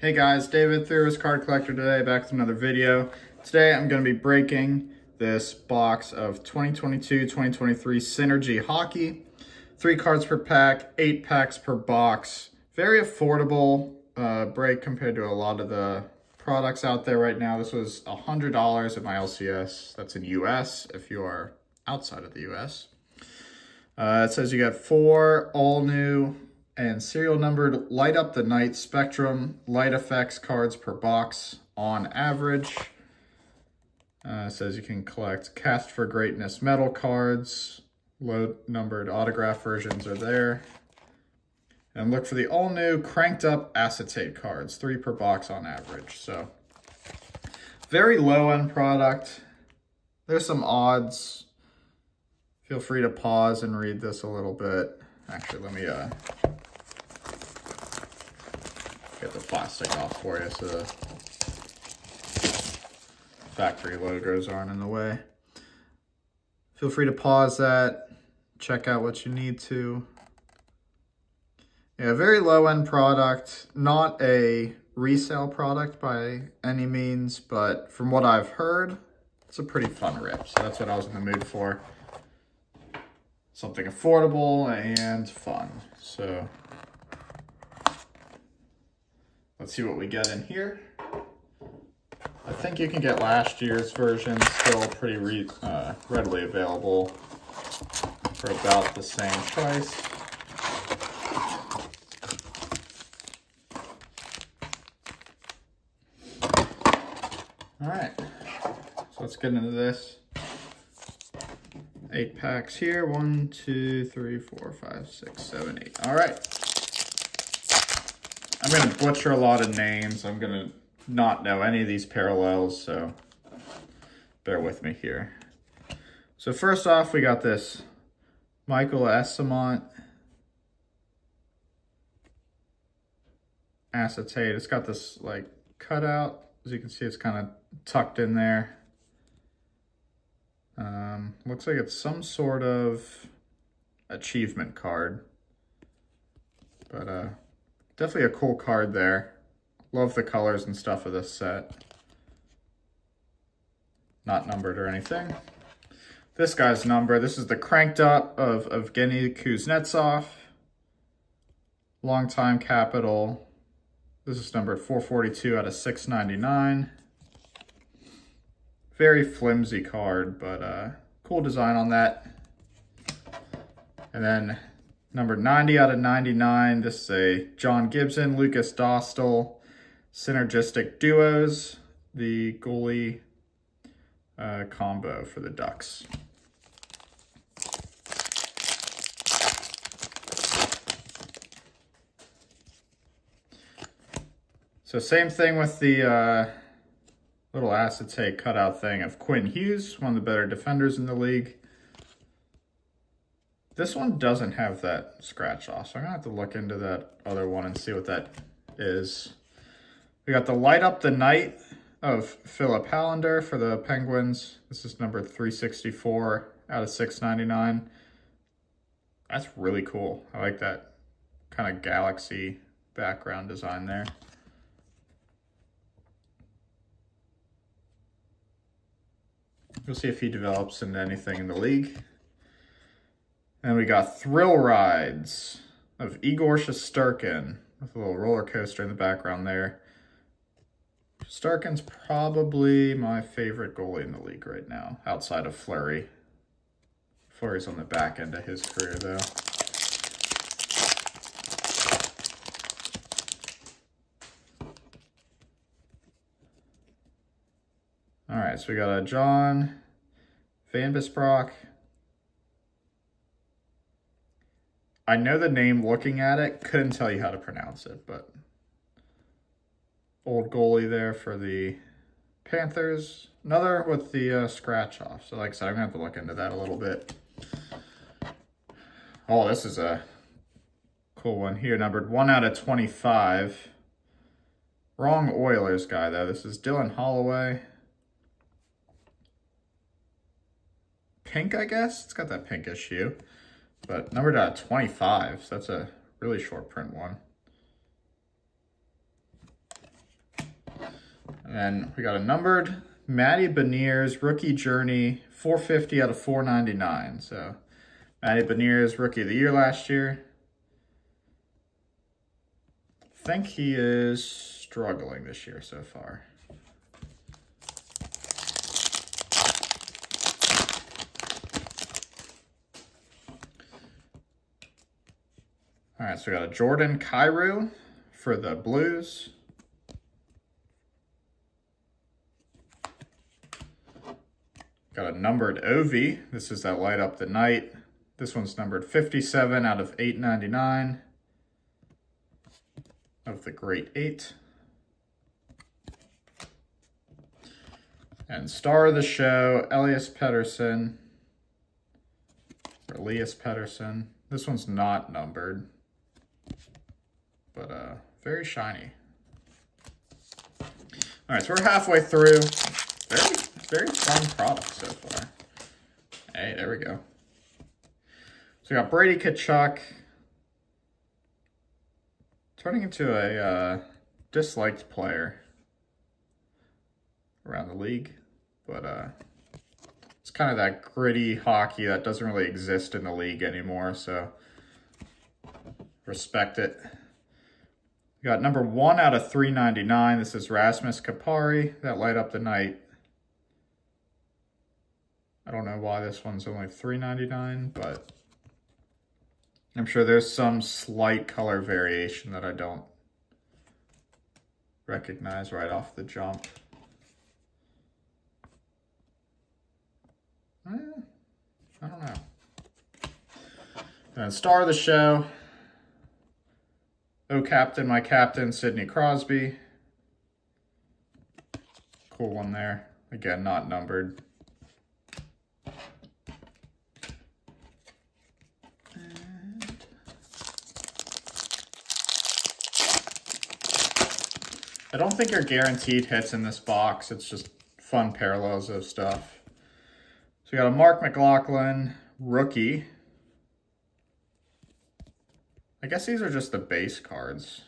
Hey guys, David, Theorist Card Collector today, back with another video. Today I'm going to be breaking this box of 2022-2023 Synergy Hockey. 3 cards per pack, 8 packs per box. Very affordable break compared to a lot of the products out there right now. This was $100 at my LCS. That's in US if you are outside of the US. It says you got 4 all new and serial numbered Light Up the Night Spectrum Light Effects cards per box on average. It says you can collect Cast for Greatness metal cards. Low numbered autograph versions are there. And look for the all new Cranked Up Acetate cards, 3 per box on average. So very low end product. There's some odds. Feel free to pause and read this a little bit. Actually, let me get the plastic off for you so the factory logos aren't in the way. Feel free to pause that, check out what you need to. Yeah, very low-end product, not a resale product by any means, but from what I've heard, it's a pretty fun rip, so that's what I was in the mood for. Something affordable and fun. So let's see what we get in here. I think you can get last year's version, still pretty readily available for about the same price. All right, so let's get into this. 8 packs here. 1, 2, 3, 4, 5, 6, 7, 8. All right. I'm going to butcher a lot of names. I'm going to not know any of these parallels, so bear with me here. So first off, we got this Michael Eyssimont acetate. It's got this like cutout. As you can see, it's kind of tucked in there. Looks like it's some sort of achievement card, but definitely a cool card there. Love the colors and stuff of this set. Not numbered or anything. This guy's number, this is the Cranked Up of Evgeny Kuznetsov. Longtime Capital. This is numbered 442 out of 699. Very flimsy card, but cool design on that. And then number 90 out of 99, this is a John Gibson, Lucas Dostal, Synergistic Duos, the goalie combo for the Ducks. So same thing with the little acetate cutout thing of Quinn Hughes, one of the better defenders in the league. This one doesn't have that scratch off, so I'm gonna have to look into that other one and see what that is. We got the Light Up the Night of Philip Hallander for the Penguins. This is number 364 out of 699. That's really cool. I like that kind of galaxy background design there. We'll see if he develops into anything in the league. And we got Thrill Rides of Igor Shesterkin with a little roller coaster in the background there. Shesterkin's probably my favorite goalie in the league right now, outside of Fleury. Fleury's on the back end of his career, though. All right, so we got a John Van Bisbrock. I know the name looking at it, couldn't tell you how to pronounce it, but old goalie there for the Panthers. Another with the scratch off. So like I said, I'm gonna have to look into that a little bit. Oh, this is a cool one here, numbered 1 out of 25. Wrong Oilers guy though. This is Dylan Holloway. Pink, I guess. It's got that pinkish hue, but numbered out of 25, so that's a really short print one. And we got a numbered Matty Beniers Rookie Journey 450 out of 499. So Matty Beniers, Rookie of the Year last year. I think he is struggling this year so far. All right, so we got a Jordan Kyrou for the Blues. Got a numbered Ovi. This is that Light Up the Night. This one's numbered 57 out of 899 of the Great 8. And Star of the Show, Elias Pettersson, or Elias Pettersson. This one's not numbered, but very shiny. All right, so we're halfway through. Very fun product so far. Hey, there we go. So we got Brady Tkachuk turning into a disliked player around the league, but it's kind of that gritty hockey that doesn't really exist in the league anymore, so respect it. We got number 1 out of 399. This is Rasmus Kupari, that Light Up the Night. I don't know why this one's only $3.99, but I'm sure there's some slight color variation that I don't recognize right off the jump. I don't know. And Star of the Show. Oh Captain, My Captain, Sidney Crosby. Cool one there. Again, not numbered. I don't think you're guaranteed hits in this box. It's just fun parallels of stuff. So we got a Mark McLaughlin Rookie. I guess these are just the base cards.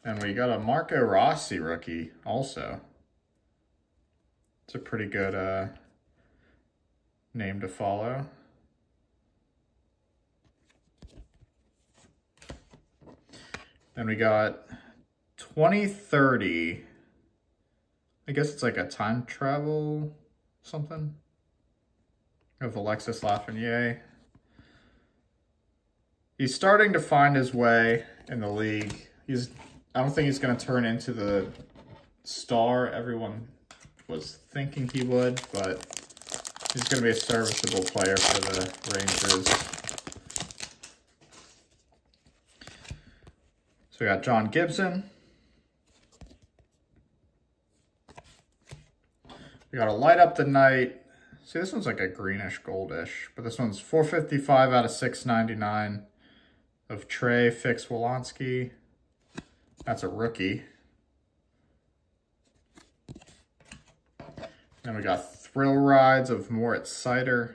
And we got a Marco Rossi Rookie also. It's a pretty good name to follow. Then we got 2030. I guess it's like a time travel something of Alexis Lafreniere. He's starting to find his way in the league. I don't think he's going to turn into the star everyone was thinking he would, but he's going to be a serviceable player for the Rangers. So we got John Gibson. We got a Light Up the Night. See, this one's like a greenish goldish, but this one's 455 out of 699 of Trey Fix-Wolansky. That's a rookie. Then we got Thrill Rides of Moritz Seider.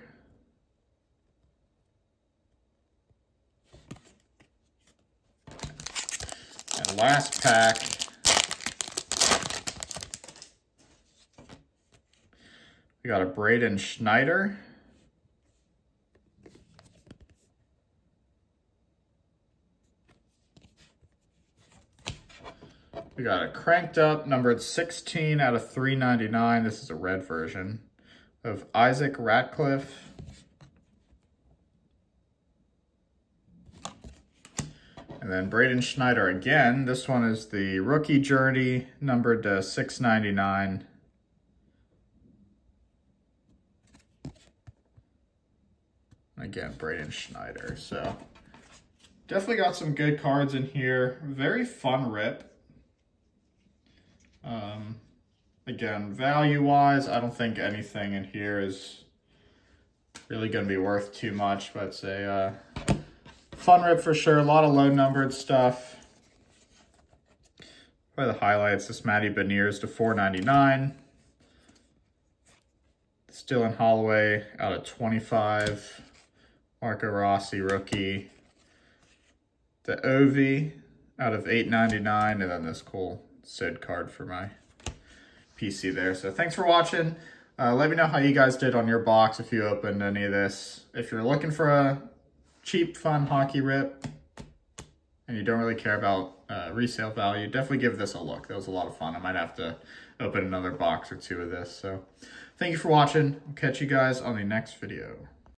And last pack, we got a Braden Schneider. We got a Cranked Up, numbered 16 out of 399. This is a red version of Isaac Ratcliffe. And then Braden Schneider again. This one is the Rookie Journey, numbered to 699. Again, Braden Schneider. So definitely got some good cards in here. Very fun rip. Again, value-wise, I don't think anything in here is really going to be worth too much, but it's a fun rip for sure. A lot of low-numbered stuff. Probably the highlights, this Matty Beniers to 499. Dylan Holloway out of 25. Marco Rossi rookie. The Ovi out of $8.99, and then this cool Sid card for my PC there. So thanks for watching. Let me know how you guys did on your box if you opened any of this. If you're looking for a cheap, fun hockey rip and you don't really care about resale value, definitely give this a look. That was a lot of fun. I might have to open another box or two of this. So thank you for watching. I'll catch you guys on the next video.